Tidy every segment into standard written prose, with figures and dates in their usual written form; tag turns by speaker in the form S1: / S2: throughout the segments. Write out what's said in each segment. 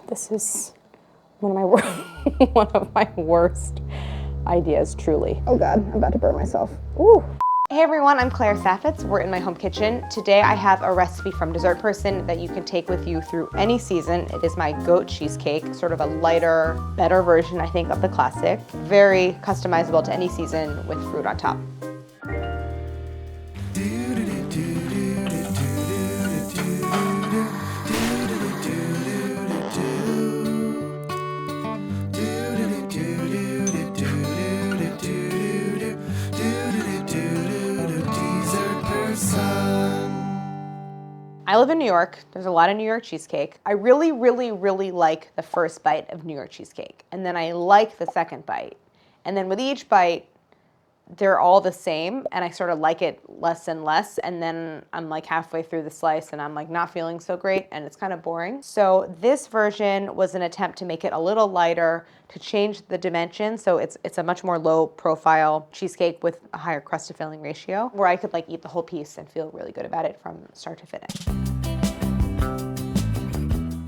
S1: This is one of my one of my worst ideas, truly.
S2: Oh God, I'm about to burn myself.
S1: Ooh. Hey everyone, I'm Claire Saffitz. We're in my home kitchen. Today I have a recipe from Dessert Person that you can take with you through any season. It is my goat cheesecake, sort of a lighter, better version, I think, of the classic. Very customizable to any season with fruit on top. I live in New York. There's a lot of New York cheesecake. I really, really, really like the first bite of New York cheesecake. And then I like the second bite. And then with each bite, they're all the same. And I sort of like it less and less. And then I'm like halfway through the slice and I'm like not feeling so great and it's kind of boring. So this version was an attempt to make it a little lighter, to change the dimension. So it's a much more low profile cheesecake with a higher crust to filling ratio, where I could like eat the whole piece and feel really good about it from start to finish.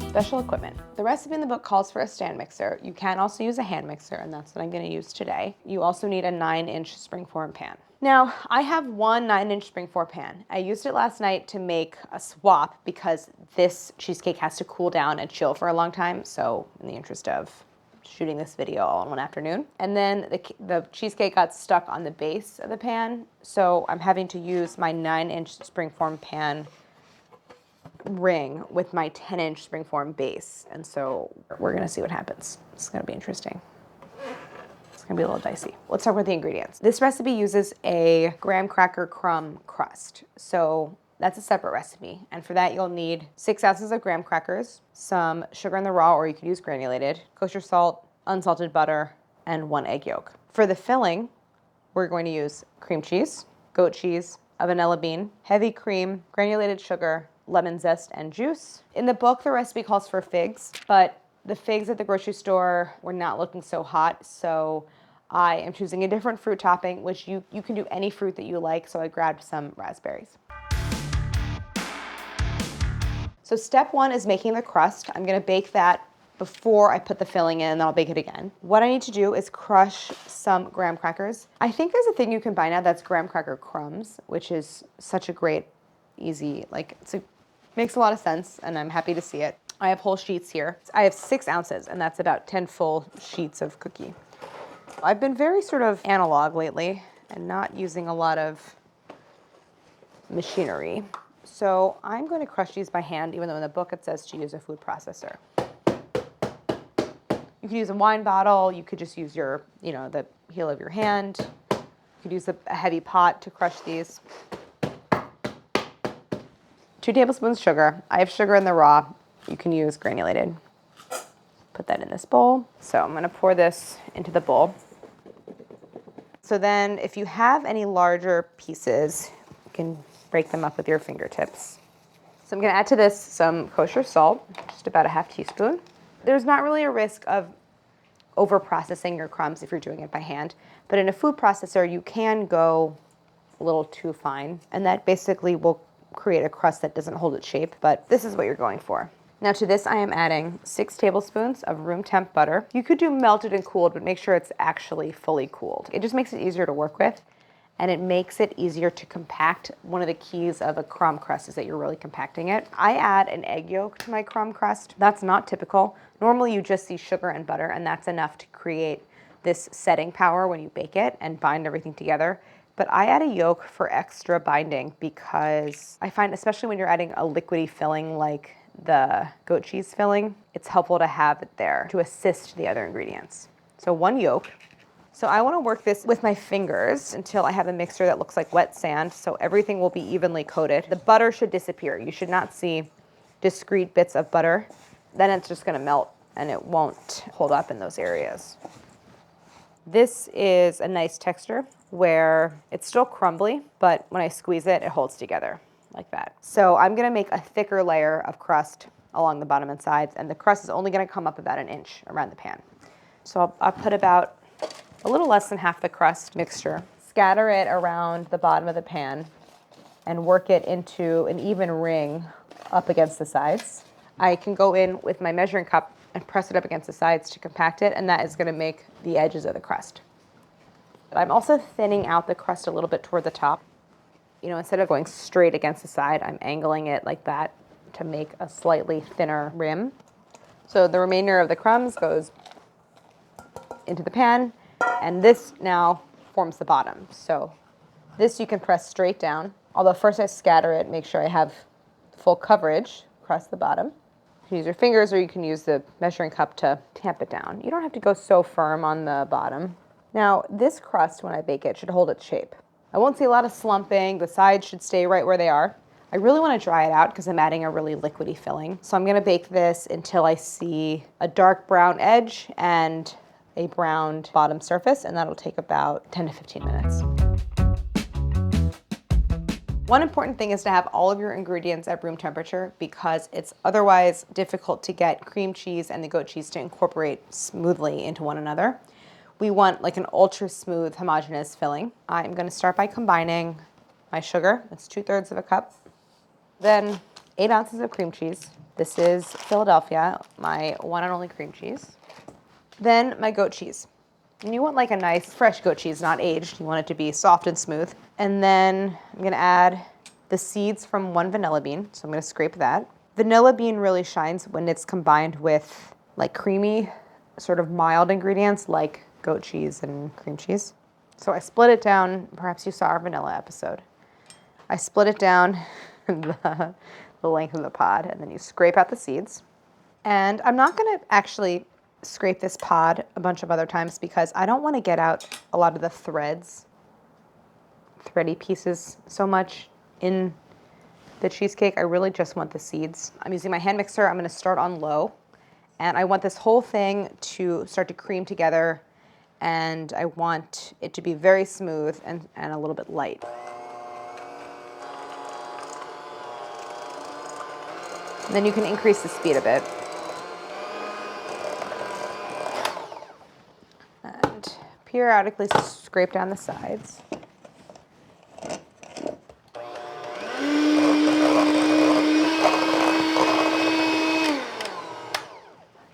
S1: Special equipment. The recipe in the book calls for a stand mixer. You can also use a hand mixer, and that's what I'm gonna use today. You also need a 9-inch springform pan. Now, I have one 9-inch springform pan. I used it last night to make a swap because this cheesecake has to cool down and chill for a long time, so in the interest of shooting this video all in one afternoon. And then the cheesecake got stuck on the base of the pan, so I'm having to use my 9-inch springform pan ring with my 10-inch springform base. And so we're gonna see what happens. It's gonna be interesting. It's gonna be a little dicey. Let's talk about the ingredients. This recipe uses a graham cracker crumb crust. So that's a separate recipe. And for that, you'll need 6 ounces of graham crackers, some sugar in the raw, or you could use granulated, kosher salt, unsalted butter, and 1 egg yolk. For the filling, we're going to use cream cheese, goat cheese, a vanilla bean, heavy cream, granulated sugar, lemon zest, and juice. In the book, the recipe calls for figs, but the figs at the grocery store were not looking so hot, so I am choosing a different fruit topping, which you can do any fruit that you like, so I grabbed some raspberries. So step 1 is making the crust. I'm gonna bake that before I put the filling in, and then I'll bake it again. What I need to do is crush some graham crackers. I think there's a thing you can buy now that's graham cracker crumbs, which is such a great, easy, like makes a lot of sense, and I'm happy to see it. I have whole sheets here. I have 6 ounces, and that's about 10 full sheets of cookie. I've been very sort of analog lately and not using a lot of machinery. So I'm going to crush these by hand, even though in the book it says to use a food processor. You could use a wine bottle. You could just use your, the heel of your hand. You could use a heavy pot to crush these. 2 tablespoons sugar. I have sugar in the raw. You can use granulated. Put that in this bowl. So I'm gonna pour this into the bowl. So then if you have any larger pieces, you can break them up with your fingertips. So I'm gonna add to this some kosher salt, just about a half teaspoon. There's not really a risk of over processing your crumbs if you're doing it by hand, but in a food processor, you can go a little too fine, and that basically will create a crust that doesn't hold its shape, but this is what you're going for. Now to this I am adding 6 tablespoons of room temp butter. You could do melted and cooled, but make sure it's actually fully cooled. It just makes it easier to work with, and it makes it easier to compact. One of the keys of a crumb crust is that you're really compacting it. I add an egg yolk to my crumb crust. That's not typical. Normally you just see sugar and butter, and that's enough to create this setting power when you bake it and bind everything together. But I add a yolk for extra binding because I find, especially when you're adding a liquidy filling like the goat cheese filling, it's helpful to have it there to assist the other ingredients. So 1 yolk. So I want to work this with my fingers until I have a mixture that looks like wet sand, so everything will be evenly coated. The butter should disappear. You should not see discrete bits of butter. Then it's just going to melt and it won't hold up in those areas. This is a nice texture where it's still crumbly, but when I squeeze it, it holds together like that. So I'm gonna make a thicker layer of crust along the bottom and sides, and the crust is only gonna come up about 1 inch around the pan. So I'll put about a little less than half the crust mixture, scatter it around the bottom of the pan, and work it into an even ring up against the sides. I can go in with my measuring cup and press it up against the sides to compact it, and that is gonna make the edges of the crust. But I'm also thinning out the crust a little bit toward the top. You know, instead of going straight against the side, I'm angling it like that to make a slightly thinner rim. So the remainder of the crumbs goes into the pan, and this now forms the bottom. So this you can press straight down, although first I scatter it, make sure I have full coverage across the bottom. You can use your fingers or you can use the measuring cup to tamp it down. You don't have to go so firm on the bottom. Now, this crust, when I bake it, should hold its shape. I won't see a lot of slumping. The sides should stay right where they are. I really want to dry it out because I'm adding a really liquidy filling. So I'm going to bake this until I see a dark brown edge and a browned bottom surface, and that'll take about 10 to 15 minutes. One important thing is to have all of your ingredients at room temperature because it's otherwise difficult to get cream cheese and the goat cheese to incorporate smoothly into one another. We want like an ultra smooth homogeneous filling. I'm going to start by combining my sugar. That's 2/3 of a cup. Then 8 ounces of cream cheese. This is Philadelphia, my one and only cream cheese. Then my goat cheese. And you want like a nice fresh goat cheese, not aged. You want it to be soft and smooth. And then I'm gonna add the seeds from 1 vanilla bean. So I'm gonna scrape that. Vanilla bean really shines when it's combined with like creamy, sort of mild ingredients like goat cheese and cream cheese. So I split it down. Perhaps you saw our vanilla episode. I split it down the length of the pod, and then you scrape out the seeds. And I'm not gonna actually scrape this pod a bunch of other times because I don't wanna get out a lot of the thready pieces so much in the cheesecake. I really just want the seeds. I'm using my hand mixer. I'm gonna start on low, and I want this whole thing to start to cream together, and I want it to be very smooth and a little bit light. And then you can increase the speed a bit. And periodically scrape down the sides.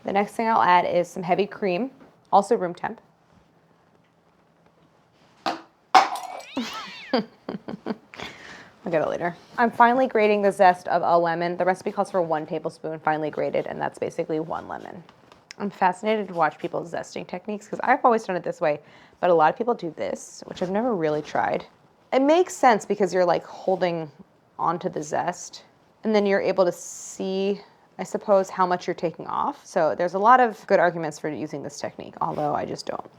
S1: The next thing I'll add is some heavy cream, also room temp. I'll get it later. I'm finely grating the zest of a lemon. The recipe calls for 1 tablespoon finely grated, and that's basically 1 lemon. I'm fascinated to watch people's zesting techniques because I've always done it this way, but a lot of people do this, which I've never really tried. It makes sense because you're like holding onto the zest, and then you're able to see, I suppose, how much you're taking off. So there's a lot of good arguments for using this technique, although I just don't.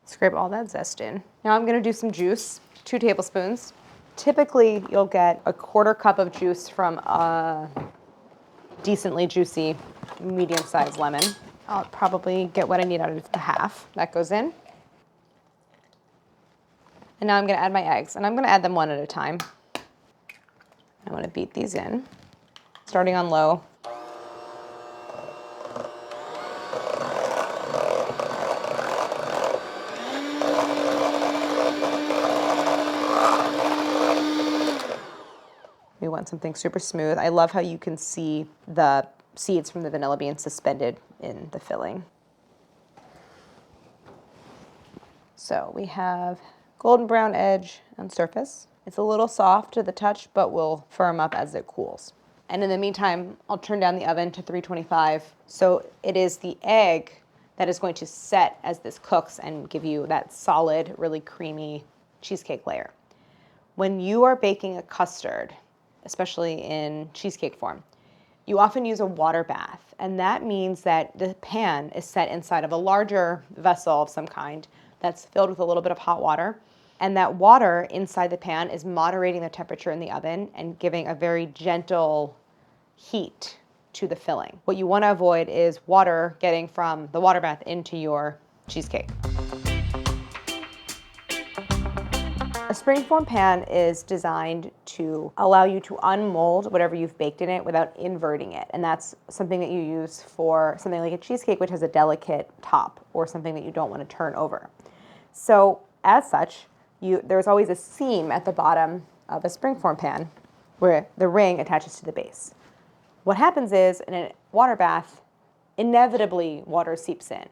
S1: Scrape all that zest in. Now I'm gonna do some juice, 2 tablespoons. Typically, you'll get a 1/4 cup of juice from a decently juicy, medium-sized lemon. I'll probably get what I need out of the half. That goes in. And now I'm gonna add my eggs, and I'm gonna add them 1 at a time. I wanna beat these in, starting on low. We want something super smooth. I love how you can see the seeds from the vanilla bean suspended in the filling. So we have golden brown edge and surface. It's a little soft to the touch, but will firm up as it cools. And in the meantime, I'll turn down the oven to 325. So it is the egg that is going to set as this cooks and give you that solid, really creamy cheesecake layer. When you are baking a custard, especially in cheesecake form, you often use a water bath, and that means that the pan is set inside of a larger vessel of some kind that's filled with a little bit of hot water, and that water inside the pan is moderating the temperature in the oven and giving a very gentle heat to the filling. What you want to avoid is water getting from the water bath into your cheesecake. A springform pan is designed to allow you to unmold whatever you've baked in it without inverting it. And that's something that you use for something like a cheesecake, which has a delicate top, or something that you don't want to turn over. So as such, there's always a seam at the bottom of a springform pan. where the ring attaches to the base. What happens is, in a water bath, inevitably water seeps in.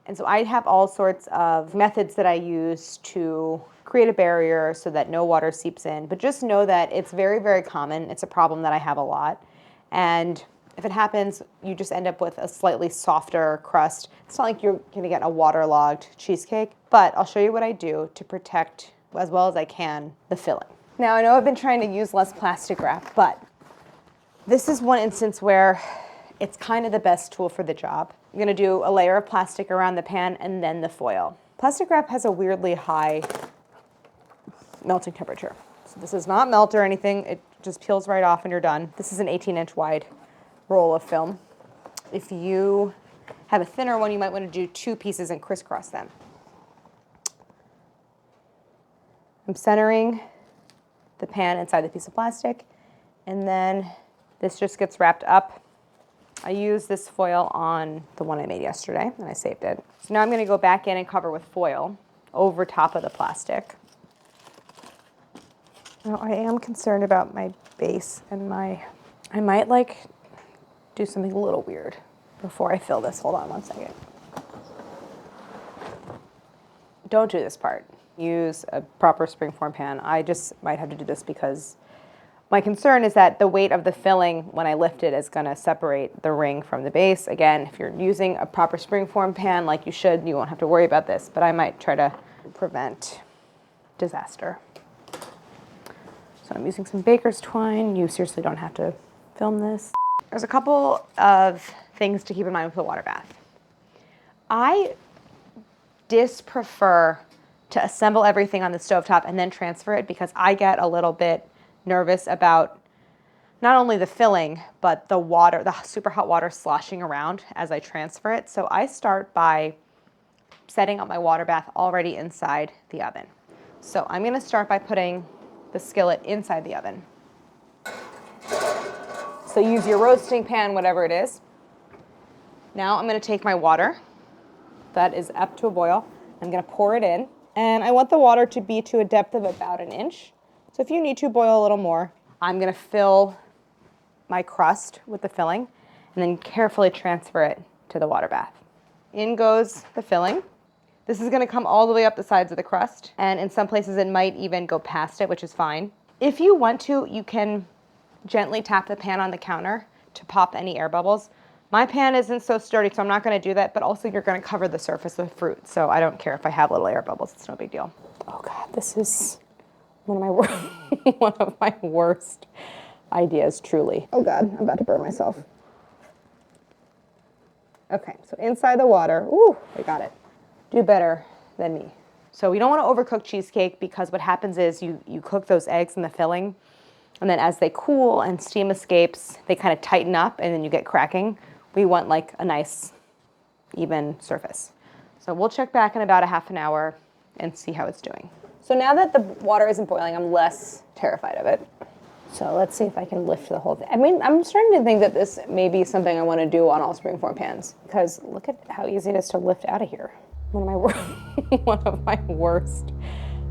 S1: And so I have all sorts of methods that I use to create a barrier so that no water seeps in. But just know that it's very, very common. It's a problem that I have a lot. And if it happens, you just end up with a slightly softer crust. It's not like you're gonna get a waterlogged cheesecake, but I'll show you what I do to protect, as well as I can, the filling. Now, I know I've been trying to use less plastic wrap, but this is one instance where it's kind of the best tool for the job. I'm gonna do a layer of plastic around the pan and then the foil. Plastic wrap has a weirdly high melting temperature. So this does not melt or anything. It just peels right off when you're done. This is an 18-inch wide roll of film. If you have a thinner one, you might want to do 2 pieces and crisscross them. I'm centering the pan inside the piece of plastic, and then this just gets wrapped up. I used this foil on the one I made yesterday, and I saved it. So now I'm going to go back in and cover with foil over top of the plastic. Now, I am concerned about my base and I might do something a little weird before I fill this. Hold on one second. Don't do this part. Use a proper springform pan. I just might have to do this because my concern is that the weight of the filling when I lift it is going to separate the ring from the base. Again, if you're using a proper springform pan like you should, you won't have to worry about this, but I might try to prevent disaster. So I'm using some baker's twine. You seriously don't have to film this. There's a couple of things to keep in mind with the water bath. I prefer to assemble everything on the stovetop and then transfer it because I get a little bit nervous about not only the filling, but the water, the super hot water sloshing around as I transfer it. So I start by setting up my water bath already inside the oven. So I'm gonna start by putting the skillet inside the oven. So use your roasting pan, whatever it is. Now I'm gonna take my water that is up to a boil. I'm gonna pour it in, and I want the water to be to a depth of about 1 inch. So if you need to boil a little more, I'm gonna fill my crust with the filling and then carefully transfer it to the water bath. In goes the filling. This is gonna come all the way up the sides of the crust, and in some places it might even go past it, which is fine. If you want to, you can gently tap the pan on the counter to pop any air bubbles. My pan isn't so sturdy, so I'm not gonna do that, but also you're gonna cover the surface with fruit, so I don't care if I have little air bubbles, it's no big deal. Oh God, this is one of my worst ideas, truly. Oh God, I'm about to burn myself. Okay, so inside the water, ooh, I got it. Do better than me. So we don't want to overcook cheesecake because what happens is you cook those eggs in the filling, and then as they cool and steam escapes, they kind of tighten up and then you get cracking. We want like a nice, even surface. So we'll check back in about a half an hour and see how it's doing. So now that the water isn't boiling, I'm less terrified of it. So let's see if I can lift the whole thing. I mean, I'm starting to think that this may be something I want to do on all springform pans because look at how easy it is to lift out of here. One of my worst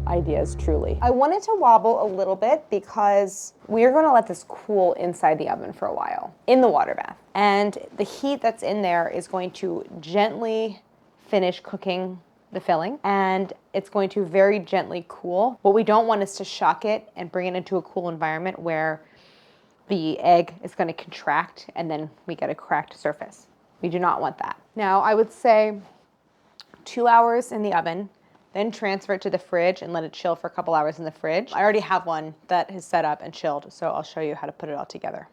S1: ideas, truly. I want it to wobble a little bit because we're going to let this cool inside the oven for a while in the water bath. And the heat that's in there is going to gently finish cooking the filling, and it's going to very gently cool. What we don't want is to shock it and bring it into a cool environment where the egg is going to contract and then we get a cracked surface. We do not want that. Now, I would say 2 hours in the oven, then transfer it to the fridge and let it chill for a couple hours in the fridge. I already have one that is set up and chilled, so I'll show you how to put it all together.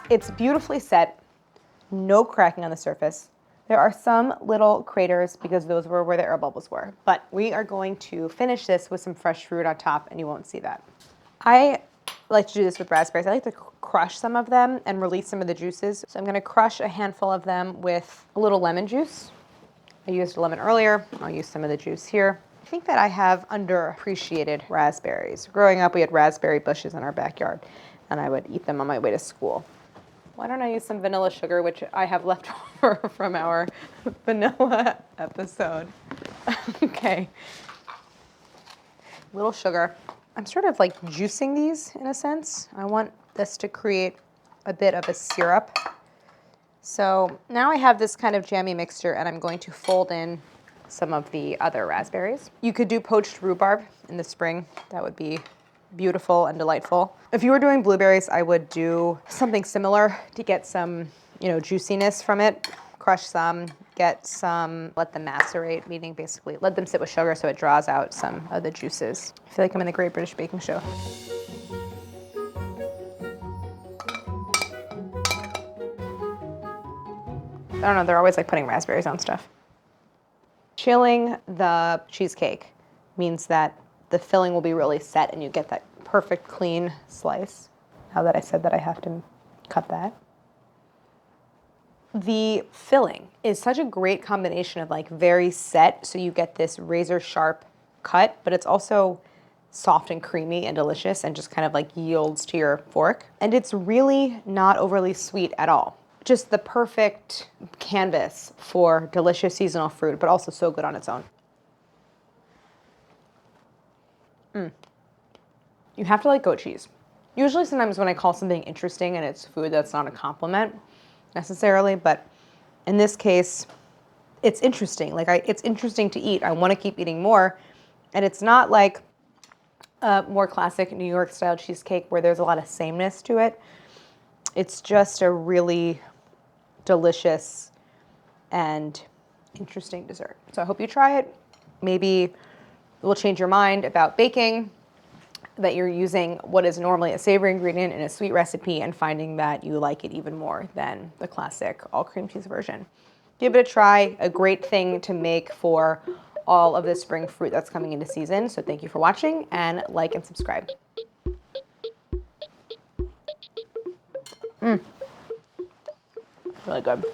S1: It's beautifully set, no cracking on the surface. There are some little craters because those were where the air bubbles were, but we are going to finish this with some fresh fruit on top and you won't see that. I like to do this with raspberries. I like to crush some of them and release some of the juices. So I'm gonna crush a handful of them with a little lemon juice. I used a lemon earlier. I'll use some of the juice here. I think that I have underappreciated raspberries. Growing up, we had raspberry bushes in our backyard and I would eat them on my way to school. Why don't I use some vanilla sugar, which I have left over from our vanilla episode. Okay. Little sugar. I'm sort of like juicing these in a sense. I want this to create a bit of a syrup. So now I have this kind of jammy mixture and I'm going to fold in some of the other raspberries. You could do poached rhubarb in the spring. That would be beautiful and delightful. If you were doing blueberries, I would do something similar to get some, juiciness from it. Crush some, get some, let them macerate, meaning basically let them sit with sugar so it draws out some of the juices. I feel like I'm in the Great British Baking Show. I don't know, they're always like putting raspberries on stuff. Chilling the cheesecake means that the filling will be really set and you get that perfect clean slice. Now that I said that, I have to cut that. The filling is such a great combination of like very set, so you get this razor sharp cut, but it's also soft and creamy and delicious and just kind of like yields to your fork. And it's really not overly sweet at all. Just the perfect canvas for delicious seasonal fruit, but also so good on its own. You have to like goat cheese. Usually sometimes when I call something interesting and it's food, that's not a compliment necessarily, but in this case, it's interesting. Like it's interesting to eat. I want to keep eating more. And it's not like a more classic New York style cheesecake where there's a lot of sameness to it. It's just a really delicious and interesting dessert. So I hope you try it. Maybe it will change your mind about baking, that you're using what is normally a savory ingredient in a sweet recipe and finding that you like it even more than the classic all cream cheese version. Give it a try, a great thing to make for all of the spring fruit that's coming into season. So thank you for watching, and like and subscribe. Really good.